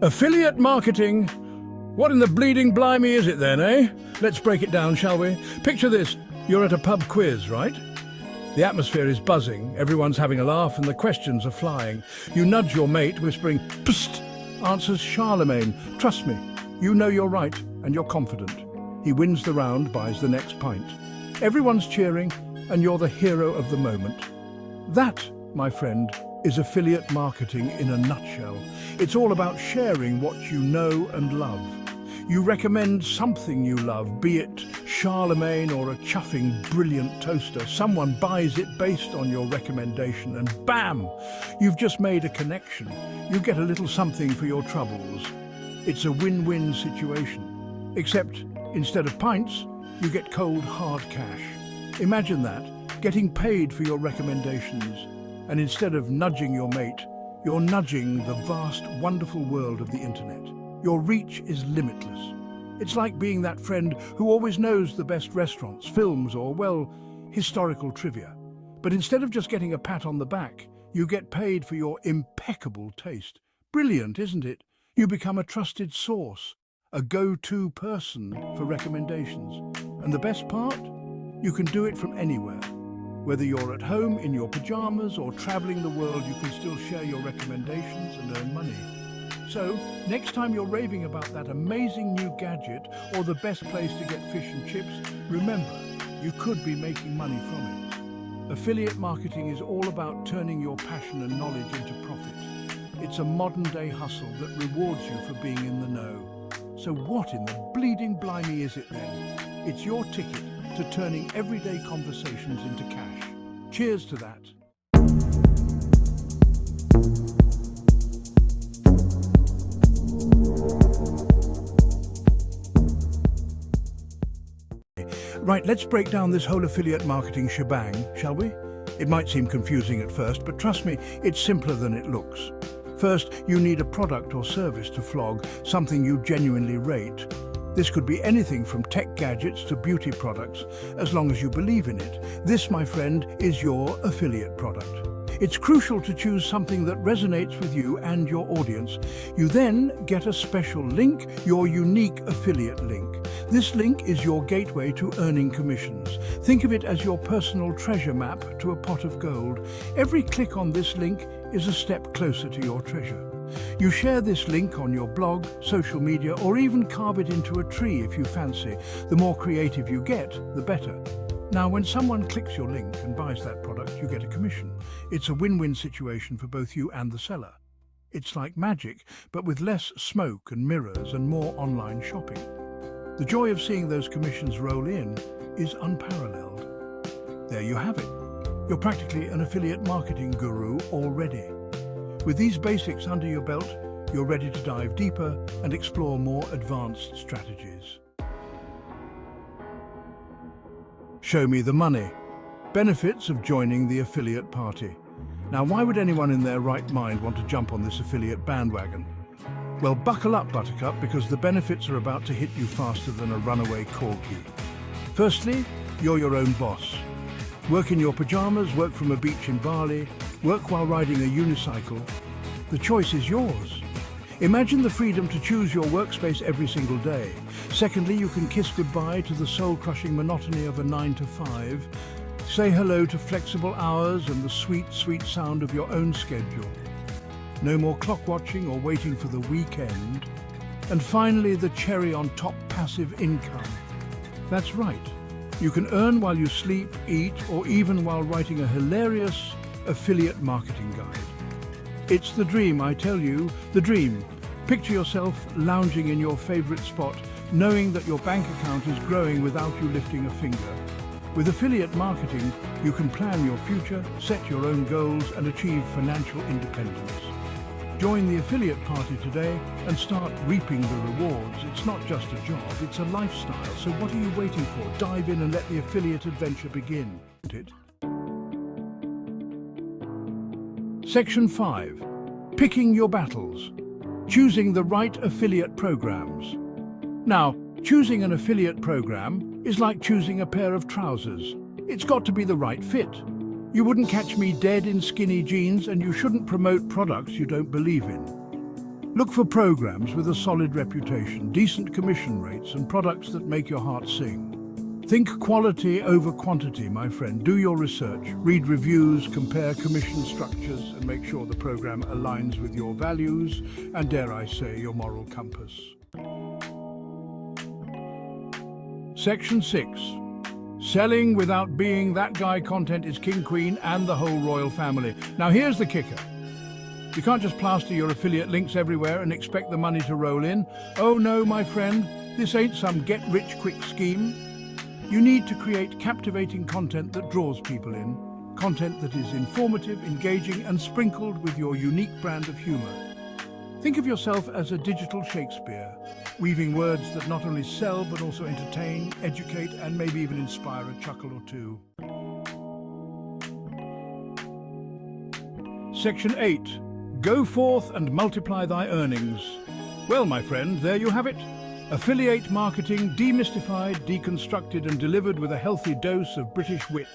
Affiliate marketing? What in the bleeding blimey is it then, eh? Let's break it down, shall we? Picture this. You're at a pub quiz, right? The atmosphere is buzzing, everyone's having a laugh and the questions are flying. You nudge your mate, whispering, "Psst!" Answers Charlemagne. Trust me, you know you're right and you're confident. He wins the round, buys the next pint. Everyone's cheering and you're the hero of the moment. That, my friend, is affiliate marketing in a nutshell. It's all about sharing what you know and love. You recommend something you love, be it Charlemagne or a chuffing, brilliant toaster. Someone buys it based on your recommendation and bam! You've just made a connection. You get a little something for your troubles. It's a win-win situation. Except, instead of pints, you get cold, hard cash. Imagine that, getting paid for your recommendations. And instead of nudging your mate, you're nudging the vast, wonderful world of the internet. Your reach is limitless. It's like being that friend who always knows the best restaurants, films, or, well, historical trivia. But instead of just getting a pat on the back, you get paid for your impeccable taste. Brilliant, isn't it? You become a trusted source, a go-to person for recommendations. And the best part? You can do it from anywhere. Whether you're at home in your pajamas or traveling the world, you can still share your recommendations and earn money. So, next time you're raving about that amazing new gadget or the best place to get fish and chips, remember, you could be making money from it. Affiliate marketing is all about turning your passion and knowledge into profit. It's a modern-day hustle that rewards you for being in the know. So what in the bleeding blimey is it then? It's your ticket to turning everyday conversations into cash. Cheers to that. Right, let's break down this whole affiliate marketing shebang, shall we? It might seem confusing at first, but trust me, it's simpler than it looks. First, you need a product or service to flog, something you genuinely rate. This could be anything from tech gadgets to beauty products, as long as you believe in it. This, my friend, is your affiliate product. It's crucial to choose something that resonates with you and your audience. You then get a special link, your unique affiliate link. This link is your gateway to earning commissions. Think of it as your personal treasure map to a pot of gold. Every click on this link is a step closer to your treasure. You share this link on your blog, social media, or even carve it into a tree if you fancy. The more creative you get, the better. Now, when someone clicks your link and buys that product, you get a commission. It's a win-win situation for both you and the seller. It's like magic, but with less smoke and mirrors and more online shopping. The joy of seeing those commissions roll in is unparalleled. There you have it. You're practically an affiliate marketing guru already. With these basics under your belt, you're ready to dive deeper and explore more advanced strategies. Show me the money. Benefits of joining the affiliate party. Now, why would anyone in their right mind want to jump on this affiliate bandwagon? Well, buckle up, Buttercup, because the benefits are about to hit you faster than a runaway corgi. Firstly, you're your own boss. Work in your pajamas, work from a beach in Bali, work while riding a unicycle. The choice is yours. Imagine the freedom to choose your workspace every single day. Secondly, you can kiss goodbye to the soul-crushing monotony of a 9 to 5. Say hello to flexible hours and the sweet, sweet sound of your own schedule. No more clock watching or waiting for the weekend. And finally, the cherry on top, passive income. That's right. You can earn while you sleep, eat, or even while writing a hilarious affiliate marketing guide. It's the dream, I tell you, the dream. Picture yourself lounging in your favorite spot, knowing that your bank account is growing without you lifting a finger. With affiliate marketing, you can plan your future, set your own goals, and achieve financial independence. Join the affiliate party today and start reaping the rewards. It's not just a job, it's a lifestyle. So what are you waiting for? Dive in and let the affiliate adventure begin. Section 5. Picking your battles. Choosing the right affiliate programs. Now, choosing an affiliate program is like choosing a pair of trousers. It's got to be the right fit. You wouldn't catch me dead in skinny jeans, and you shouldn't promote products you don't believe in. Look for programs with a solid reputation, decent commission rates, and products that make your heart sing. Think quality over quantity, my friend. Do your research, read reviews, compare commission structures, and make sure the program aligns with your values and, dare I say, your moral compass. Section 6. Selling without being that guy content is king, queen, and the whole royal family. Now here's the kicker. You can't just plaster your affiliate links everywhere and expect the money to roll in. Oh no, my friend, this ain't some get-rich-quick scheme. You need to create captivating content that draws people in, content that is informative, engaging, and sprinkled with your unique brand of humor. Think of yourself as a digital Shakespeare, weaving words that not only sell but also entertain, educate, and maybe even inspire a chuckle or two. Section 8. Go forth and multiply thy earnings. Well, my friend, there you have it. Affiliate marketing demystified, deconstructed, and delivered with a healthy dose of British wit.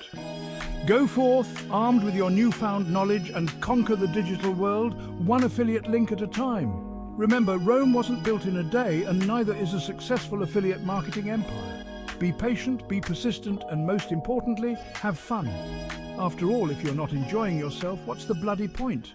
Go forth, armed with your newfound knowledge, and conquer the digital world, one affiliate link at a time. Remember, Rome wasn't built in a day, and neither is a successful affiliate marketing empire. Be patient, be persistent, and most importantly, have fun. After all, if you're not enjoying yourself, what's the bloody point?